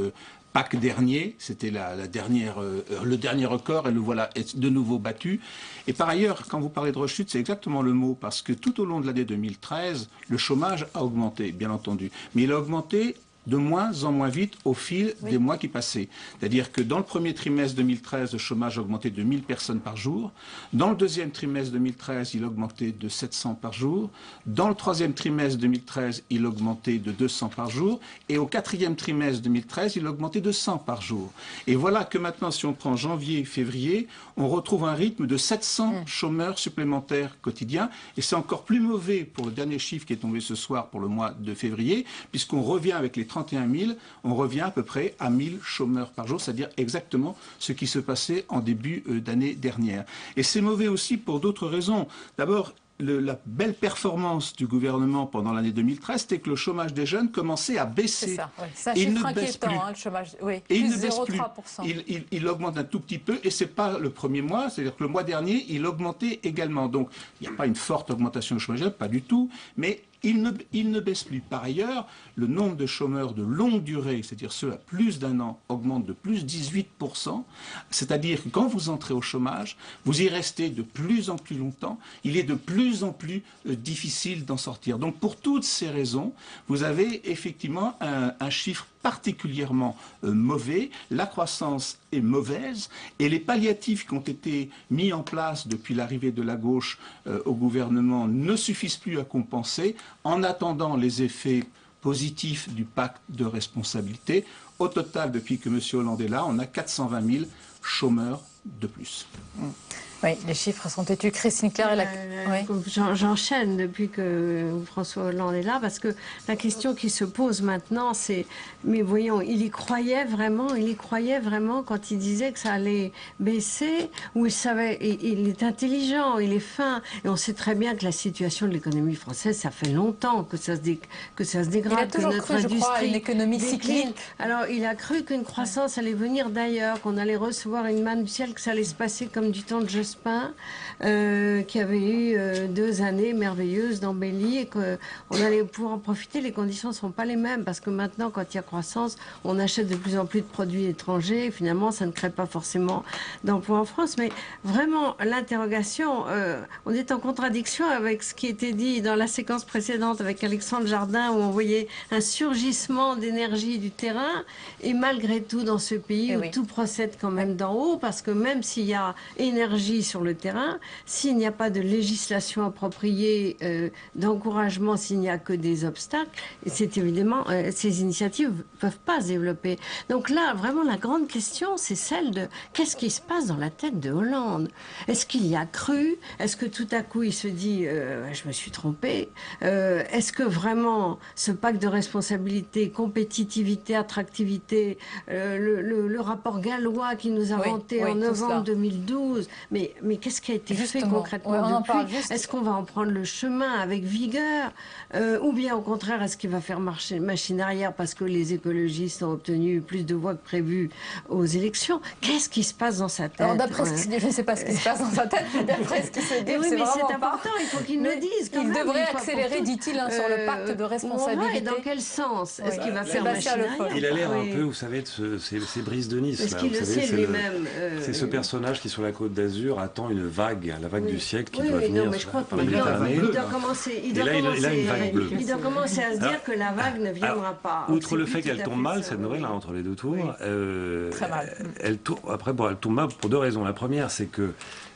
Pâques dernier, c'était le dernier record et le voilà de nouveau battu. Et par ailleurs, quand vous parlez de rechute, c'est exactement le mot, parce que tout au long de l'année 2013, le chômage a augmenté, bien entendu. Mais il a augmenté de moins en moins vite au fil des mois qui passaient. C'est-à-dire que dans le premier trimestre 2013, le chômage a augmenté de 1000 personnes par jour. Dans le deuxième trimestre 2013, il a augmenté de 700 par jour. Dans le troisième trimestre 2013, il a augmenté de 200 par jour. Et au quatrième trimestre 2013, il a augmenté de 100 par jour. Et voilà que maintenant, si on prend janvier, février, on retrouve un rythme de 700 chômeurs supplémentaires quotidiens. Et c'est encore plus mauvais pour le dernier chiffre qui est tombé ce soir pour le mois de février, puisqu'on revient avec les 31 000, on revient à peu près à 1000 chômeurs par jour, c'est-à-dire exactement ce qui se passait en début d'année dernière. Et c'est mauvais aussi pour d'autres raisons. D'abord, la belle performance du gouvernement pendant l'année 2013, c'était que le chômage des jeunes commençait à baisser. C'est ça, oui. C'est un chiffre inquiétant, hein, le chômage. Oui, et plus il ne baisse plus. 0,3%. Il augmente un tout petit peu, et ce n'est pas le premier mois, c'est-à-dire que le mois dernier, il augmentait également. Donc, il n'y a pas une forte augmentation du chômage, pas du tout, mais il ne baisse plus. Par ailleurs, le nombre de chômeurs de longue durée, c'est-à-dire ceux à plus d'un an, augmente de plus 18%. C'est-à-dire que quand vous entrez au chômage, vous y restez de plus en plus longtemps. Il est de plus en plus difficile d'en sortir. Donc pour toutes ces raisons, vous avez effectivement un chiffre particulièrement mauvais. La croissance est mauvaise et les palliatifs qui ont été mis en place depuis l'arrivée de la gauche au gouvernement ne suffisent plus à compenser. En attendant les effets positifs du pacte de responsabilité, au total, depuis que M. Hollande est là, on a 420 000 chômeurs de plus. Oui, les chiffres sont têtus. Christine Claire, j'enchaîne depuis que François Hollande est là, parce que la question qui se pose maintenant, c'est, mais voyons, il y croyait vraiment quand il disait que ça allait baisser, ou il savait, il est intelligent, il est fin, et on sait très bien que la situation de l'économie française, ça fait longtemps que ça se dégrade, il a toujours que notre cru, industrie je crois, à une économie cyclique. Alors, il a cru qu'une croissance allait venir d'ailleurs, qu'on allait recevoir une manne du ciel, que ça allait se passer comme du temps de Jospin, qui avait eu 2 années merveilleuses d'embellie et qu'on allait pouvoir en profiter. Les conditions ne sont pas les mêmes parce que maintenant, quand il y a croissance, on achète de plus en plus de produits étrangers et finalement, ça ne crée pas forcément d'emplois en France. Mais vraiment, l'interrogation, on est en contradiction avec ce qui était dit dans la séquence précédente avec Alexandre Jardin où on voyait un surgissement d'énergie du terrain et malgré tout, dans ce pays où tout procède quand même d'en haut, parce que même s'il y a énergie sur le terrain, s'il n'y a pas de législation appropriée, d'encouragement, s'il n'y a que des obstacles, c'est évidemment, ces initiatives ne peuvent pas se développer. Donc là, vraiment, la grande question, c'est celle de qu'est-ce qui se passe dans la tête de Hollande? Est-ce qu'il y a cru? Est-ce que tout à coup, il se dit je me suis trompé? Est-ce que vraiment, ce pacte de responsabilité, compétitivité, attractivité, le rapport gallois qui nous a vanté en novembre 2012, mais qu'est-ce qui a été fait concrètement depuis? Est-ce qu'on va en prendre le chemin avec vigueur, ou bien au contraire, est-ce qu'il va faire marcher machine arrière parce que les écologistes ont obtenu plus de voix que prévu aux élections? Qu'est-ce qui se passe dans sa tête? Alors d'après je ne sais pas ce qui se passe dans sa tête, mais d'après ce qui se dit, oui, c'est mais c'est vraiment important, il faut qu'il nous dise. Il devrait accélérer, dit-il, sur le pacte de responsabilité. Et dans quel sens? Est-ce qu'il va faire machine arrière? Il a l'air un peu, vous savez, de ces brises de Nice. Est-ce qu'il le sait lui-même? C'est ce personnage qui, sur la côte d'Azur, attend une vague, la vague du siècle qui doit venir. Non, mais je crois qu'il doit commencer à se dire que la vague ne viendra pas. Outre le fait qu'elle tombe mal, cette nouvelle, entre les deux tours, elle tombe mal pour 2 raisons. La première, c'est que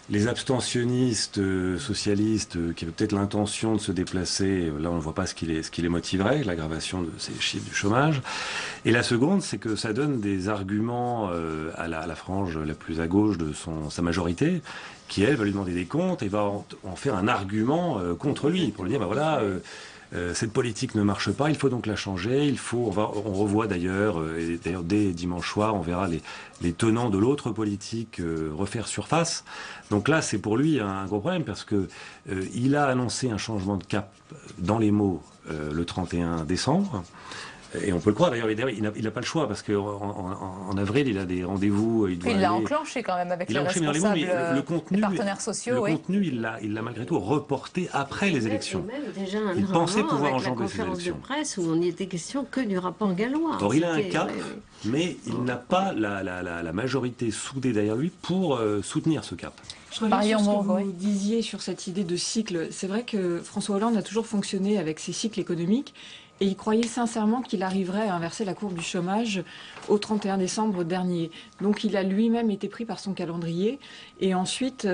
les abstentionnistes socialistes qui avaient peut-être l'intention de se déplacer, là on ne voit pas ce qui les motiverait, l'aggravation de ces chiffres du chômage. Et la seconde, c'est que ça donne des arguments à la frange la plus à gauche de sa majorité, qui elle va lui demander des comptes et va en faire un argument contre lui, pour lui dire, cette politique ne marche pas, il faut donc la changer, on revoit d'ailleurs dès dimanche soir, on verra les tenants de l'autre politique refaire surface. Donc là, c'est pour lui un gros problème, parce que il a annoncé un changement de cap dans les mots le 31 décembre. Et on peut le croire, d'ailleurs, il n'a pas le choix, parce qu'en avril, il a des rendez-vous. Il l'a enclenché quand même avec les responsables, les partenaires sociaux. Le contenu, il l'a malgré tout reporté après les élections. Il pensait pouvoir enjamber ces élections. Avec la conférence de presse où on n'y était question que du rapport gallois. Or, il a un cap, mais il n'a pas la majorité soudée derrière lui pour soutenir ce cap. Je reviens sur ce que vous disiez sur cette idée de cycle. C'est vrai que François Hollande a toujours fonctionné avec ses cycles économiques. Et il croyait sincèrement qu'il arriverait à inverser la courbe du chômage au 31 décembre dernier. Donc il a lui-même été pris par son calendrier. Et ensuite,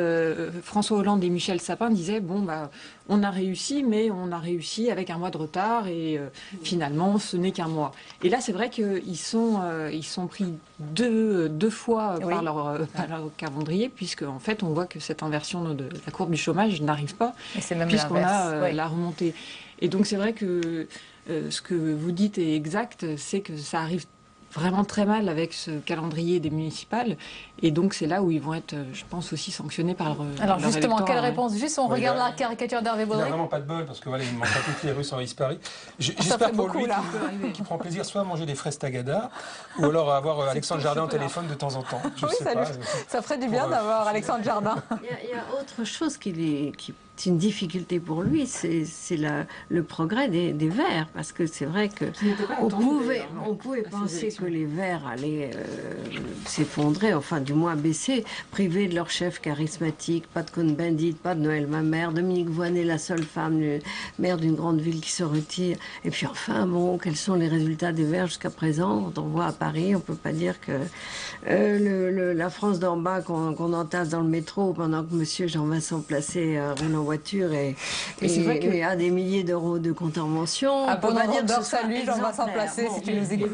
François Hollande et Michel Sapin disaient, bon, bah, on a réussi, mais on a réussi avec un mois de retard et finalement, ce n'est qu'un mois. Et là, c'est vrai qu'ils sont pris deux fois par leur calendrier, puisque en fait, on voit que cette inversion de la courbe du chômage n'arrive pas, puisqu'on a la remontée. Et donc, c'est vrai que ce que vous dites est exact, c'est que ça arrive vraiment très mal avec ce calendrier des municipales. Et donc, c'est là où ils vont être, je pense, aussi sanctionnés par leur Alors, justement, électorat, quelle réponse? Juste, on regarde la caricature d'Hervé Baudry. Il n'a vraiment pas de bol, parce que voilà, il manque pas toutes les Russes en Paris. J'espère pour lui qu'il prend plaisir soit à manger des fraises tagada, ou alors à avoir Alexandre Jardin au téléphone de temps en temps. Je sais pas. Ça ferait du bien d'avoir Alexandre Jardin. Il y a autre chose qui est une difficulté pour lui, c'est le progrès des Verts, parce que c'est vrai qu'on pouvait penser que les Verts allaient s'effondrer, enfin du moins baisser, privés de leur chef charismatique, pas de Cohn-Bendit, pas de Noël Mamère, Dominique Voynet, la seule femme maire d'une grande ville qui se retire. Et puis enfin, bon, quels sont les résultats des Verts jusqu'à présent? Quand on voit à Paris, on peut pas dire que la France d'en bas qu'on entasse dans le métro pendant que monsieur Jean-Vincent Placé roule en voiture et a des milliers d'euros de contravention. Ah, bon, on va dire salut Jean-Vincent Placé, si tu nous écoutes.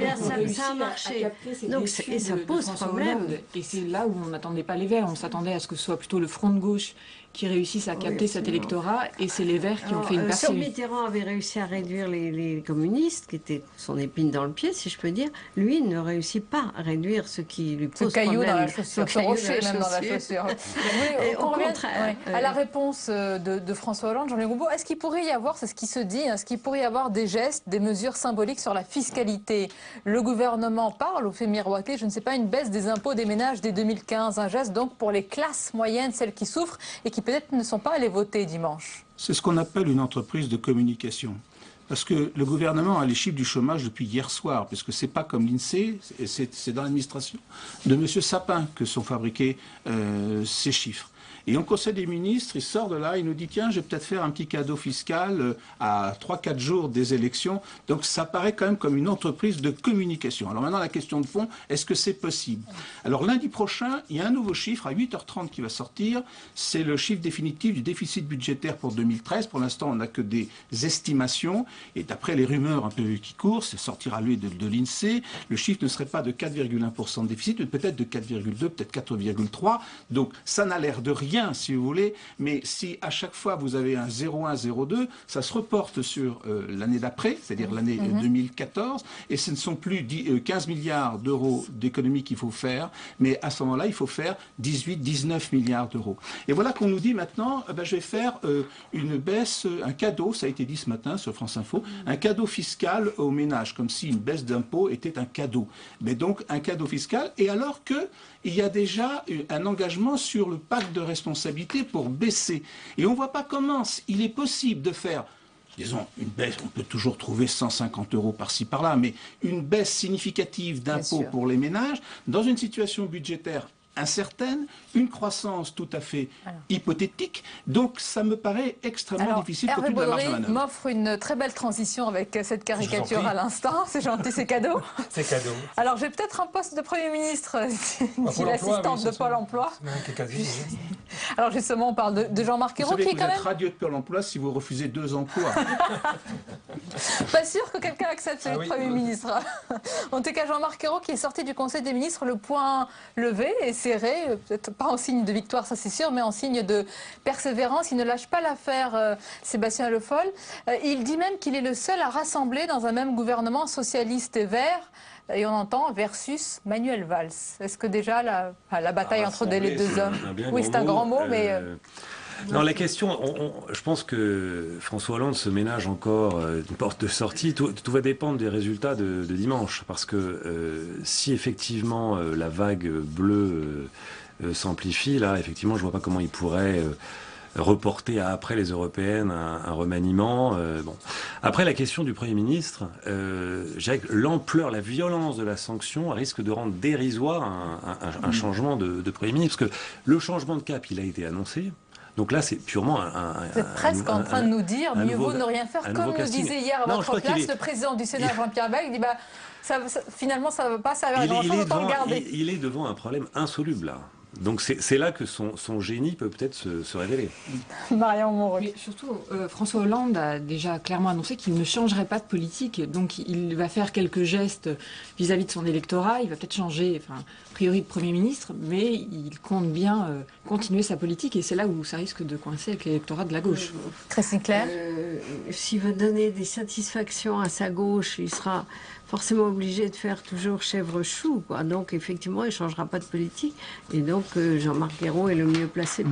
Ça a marché. Donc, et ça pose problème. Et c'est là où on n'attendait pas les Verts. On s'attendait à ce que ce soit plutôt le front de gauche qui réussissent à capter cet électorat, et c'est les Verts qui ont fait une percée. Sur Mitterrand avait réussi à réduire les communistes, qui étaient son épine dans le pied, si je peux dire. Lui ne réussit pas à réduire ce qui lui pose problème. Ce caillou dans la chaussure, ce rocher même dans la chaussure. Oui, au contraire, à la réponse de François Hollande, Jean-Luc Roubaud, est-ce qu'il pourrait y avoir, c'est ce qui se dit, est-ce qu'il pourrait y avoir des gestes, des mesures symboliques sur la fiscalité? Le gouvernement parle, ou fait miroiter, je ne sais pas, une baisse des impôts des ménages dès 2015, un geste donc pour les classes moyennes, celles qui souffrent et qui peut-être ne sont pas allés voter dimanche. C'est ce qu'on appelle une entreprise de communication. Parce que le gouvernement a les chiffres du chômage depuis hier soir, parce que c'est pas comme l'INSEE, c'est dans l'administration de M. Sapin que sont fabriqués ces chiffres. Et au Conseil des ministres, il sort de là, il nous dit, tiens, je vais peut-être faire un petit cadeau fiscal à 3-4 jours des élections. Donc ça paraît quand même comme une entreprise de communication. Alors maintenant, la question de fond, est-ce que c'est possible? Alors lundi prochain, il y a un nouveau chiffre à 8h30 qui va sortir. C'est le chiffre définitif du déficit budgétaire pour 2013. Pour l'instant, on n'a que des estimations. Et d'après les rumeurs un peu qui courent, ça sortira lui de l'INSEE, le chiffre ne serait pas de 4,1% de déficit, mais peut-être de 4,2, peut-être 4,3. Donc ça n'a l'air de rien, si vous voulez, mais si à chaque fois vous avez un 0,1, 0,2, ça se reporte sur l'année d'après, c'est-à-dire l'année 2014, et ce ne sont plus 15 milliards d'euros d'économie qu'il faut faire, mais à ce moment-là, il faut faire 18, 19 milliards d'euros. Et voilà qu'on nous dit maintenant, je vais faire une baisse, un cadeau, ça a été dit ce matin sur France Info, un cadeau fiscal aux ménages, comme si une baisse d'impôt était un cadeau. Mais donc un cadeau fiscal, et alors que il y a déjà un engagement sur le pacte de responsabilité pour baisser. Et on ne voit pas comment il est possible de faire, disons, une baisse, on peut toujours trouver 150 euros par-ci par-là, mais une baisse significative d'impôts pour les ménages dans une situation budgétaire incertaine, une croissance tout à fait hypothétique. Donc ça me paraît extrêmement difficile pour toute la marge de manœuvre. M'offre une très belle transition avec cette caricature à l'instant. C'est gentil, c'est cadeau. C'est cadeau. Alors j'ai peut-être un poste de Premier ministre, dit l'assistante de Pôle emploi. Alors justement, on parle de Jean-Marc Ayrault qui est quand même... Vous êtes radieux de Pôle emploi si vous refusez 2 emplois. Pas sûr que quelqu'un accepte celui de Premier ministre. En tout cas, Jean-Marc Ayrault qui est sorti du Conseil des ministres le poing levé et serré, peut-être pas en signe de victoire, ça c'est sûr, mais en signe de persévérance. Il ne lâche pas l'affaire Sébastien Le Foll. Il dit même qu'il est le seul à rassembler dans un même gouvernement socialiste et vert. Et on entend versus Manuel Valls. Est-ce que déjà la bataille entre les deux hommes... Oui, c'est un grand mot, mais... Non, la question, je pense que François Hollande se ménage encore une porte de sortie. Tout va dépendre des résultats de dimanche. Parce que si effectivement la vague bleue s'amplifie, là, effectivement, je ne vois pas comment il pourrait reporter à après les européennes un remaniement. Bon. Après, la question du Premier ministre, je dirais que l'ampleur, la violence de la sanction risque de rendre dérisoire un changement de Premier ministre. Parce que le changement de cap, il a été annoncé. Donc là, c'est purement Vous êtes presque en train de nous dire, mieux vaut ne rien faire. Comme nous disait hier à votre place le président du Sénat, Jean-Pierre Bacq, il dit finalement ça ne va pas servir à grand-chose, autant le garder. Il est devant un problème insoluble là. Donc c'est là que son génie peut peut-être se révéler. Marion Moreau. Mais surtout, François Hollande a déjà clairement annoncé qu'il ne changerait pas de politique. Donc il va faire quelques gestes vis-à-vis de son électorat. Il va peut-être changer, a priori, de Premier ministre, mais il compte bien continuer sa politique. Et c'est là où ça risque de coincer avec l'électorat de la gauche. Christine Claire. S'il veut donner des satisfactions à sa gauche, il sera forcément obligé de faire toujours chèvre-chou, quoi. Donc effectivement, il ne changera pas de politique. Et donc Jean-Marc Ayrault est le mieux placé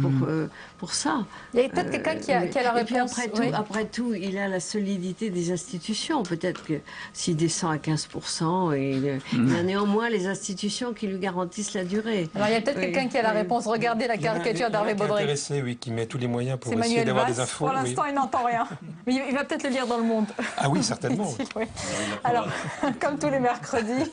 pour ça. Il y a peut-être quelqu'un qui a la réponse. Et puis après tout, il a la solidité des institutions. Peut-être que s'il descend à 15%, il a néanmoins les institutions qui lui garantissent la durée. Alors il y a peut-être quelqu'un qui a la réponse. Regardez la caricature d'Hervé Baudry. Intéressé, oui, qui met tous les moyens pour essayer d'avoir des infos. Pour l'instant, il n'entend rien. Mais il va peut-être le lire dans Le Monde. Ah oui, certainement. Oui. Alors, comme tous les mercredis,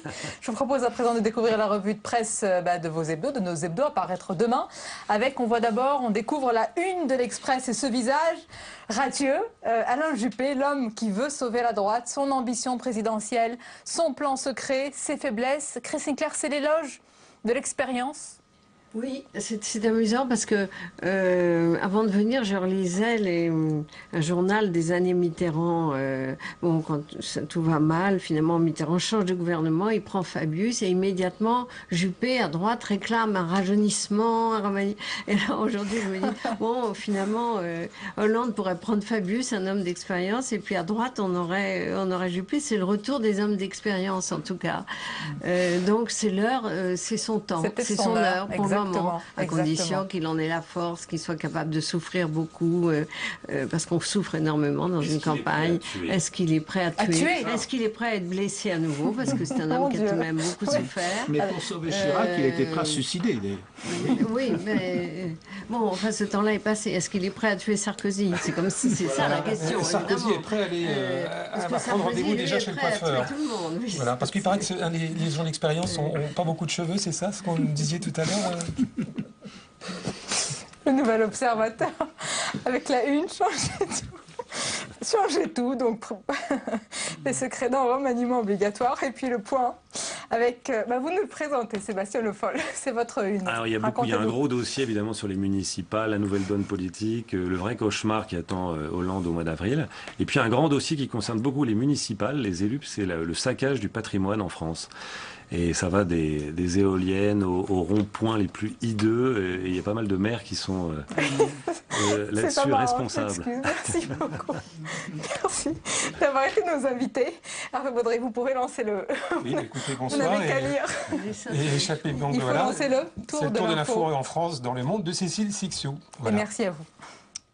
je vous propose à présent de découvrir la revue de presse de vos hebdos, de nos hebdos, à paraître demain. On découvre la une de l'Express et ce visage radieux. Alain Juppé, l'homme qui veut sauver la droite, son ambition présidentielle, son plan secret, ses faiblesses. Christine Claire, c'est l'éloge de l'expérience. Oui, c'est amusant parce que avant de venir, je relisais un journal des années Mitterrand. Quand tout va mal, finalement, Mitterrand change de gouvernement, il prend Fabius et immédiatement, Juppé, à droite, réclame un rajeunissement, un remaniement. Et là, aujourd'hui, je me dis, finalement, Hollande pourrait prendre Fabius, un homme d'expérience, et puis à droite, on aurait Juppé. C'est le retour des hommes d'expérience, en tout cas. Donc, c'est l'heure, c'est son temps, c'est son heure pour le moment, à condition qu'il en ait la force, qu'il soit capable de souffrir beaucoup, parce qu'on souffre énormément dans une campagne. Est-ce qu'il est prêt à tuer? Est-ce qu'il est prêt à être blessé à nouveau? Parce que c'est un homme qui a tout de même beaucoup souffert. Mais pour sauver Chirac, il était prêt à se suicider. Oui, mais ce temps-là est passé. Est-ce qu'il est prêt à tuer Sarkozy? C'est comme si c'est ça la question. Sarkozy est prêt à aller prendre rendez-vous déjà chez le coiffeur. Voilà, parce qu'il paraît que les gens d'expérience n'ont pas beaucoup de cheveux, c'est ça ce qu'on disiez tout à l'heure? Le Nouvel Observateur, avec la une, changer tout, donc les secrets d'un remaniement obligatoire, et puis Le Point, avec, vous nous le présentez, Sébastien Le Foll, c'est votre une. Alors il y a un gros dossier évidemment sur les municipales, la nouvelle donne politique, le vrai cauchemar qui attend Hollande au mois d'avril, et puis un grand dossier qui concerne beaucoup les municipales, les élus, c'est le saccage du patrimoine en France. Et ça va des éoliennes aux ronds-points les plus hideux. Et il y a pas mal de maires qui sont là-dessus responsables. Merci beaucoup. Merci d'avoir été nos invités. Hervé Baudry, vous pouvez lancer le... Oui, écoutez, bonsoir. On n'avait qu'à lire. Et échapper. Donc il faut lancer le tour de l'info en France, dans le monde, de Cécile Sixiou. Voilà. Et merci à vous.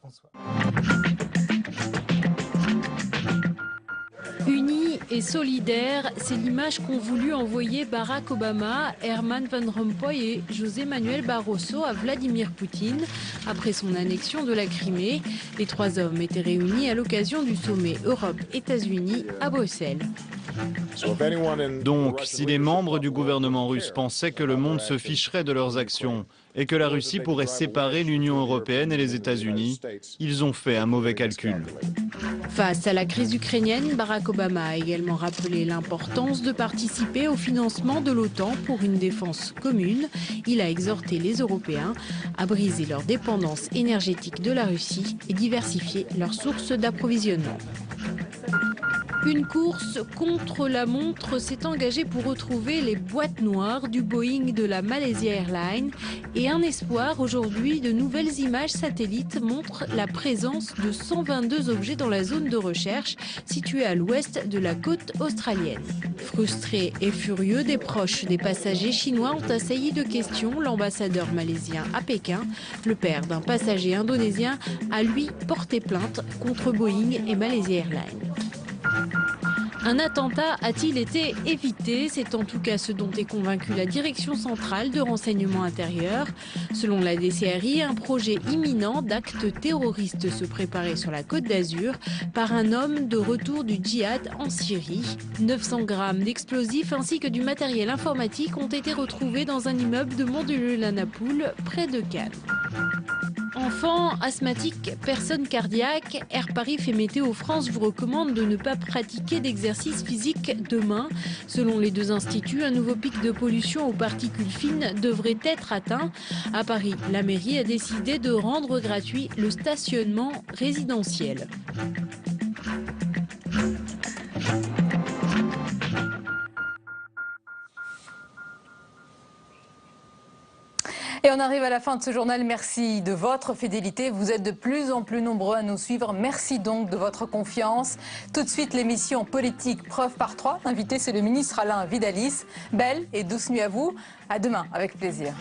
Bonsoir. Unis et solidaires, c'est l'image qu'ont voulu envoyer Barack Obama, Herman Van Rompuy et José Manuel Barroso à Vladimir Poutine après son annexion de la Crimée. Les trois hommes étaient réunis à l'occasion du sommet Europe-États-Unis à Bruxelles. Donc, si les membres du gouvernement russe pensaient que le monde se ficherait de leurs actions et que la Russie pourrait séparer l'Union européenne et les États-Unis, ils ont fait un mauvais calcul. Face à la crise ukrainienne, Barack Obama a également rappelé l'importance de participer au financement de l'OTAN pour une défense commune. Il a exhorté les Européens à briser leur dépendance énergétique de la Russie et diversifier leurs sources d'approvisionnement. Une course contre la montre s'est engagée pour retrouver les boîtes noires du Boeing de la Malaysia Airlines. Et un espoir, aujourd'hui, de nouvelles images satellites montrent la présence de 122 objets dans la zone de recherche située à l'ouest de la côte australienne. Frustrés et furieux, des proches des passagers chinois ont assailli de questions l'ambassadeur malaisien à Pékin. Le père d'un passager indonésien a, lui, porté plainte contre Boeing et Malaysia Airlines. Un attentat a-t-il été évité? C'est en tout cas ce dont est convaincue la Direction centrale de renseignement intérieur. Selon la DCRI, un projet imminent d'actes terroristes se préparait sur la Côte d'Azur par un homme de retour du djihad en Syrie. 900 grammes d'explosifs ainsi que du matériel informatique ont été retrouvés dans un immeuble de Mont-de-Leu-la-Napoule, près de Cannes. Enfants, asthmatiques, personnes cardiaques, Air Paris et Météo France vous recommandent de ne pas pratiquer d'exercice physique demain. Selon les deux instituts, un nouveau pic de pollution aux particules fines devrait être atteint. À Paris, la mairie a décidé de rendre gratuit le stationnement résidentiel. Et on arrive à la fin de ce journal. Merci de votre fidélité. Vous êtes de plus en plus nombreux à nous suivre. Merci donc de votre confiance. Tout de suite, l'émission politique preuve par 3. L'invité, c'est le ministre Alain Vidalis. Belle et douce nuit à vous. À demain, avec plaisir.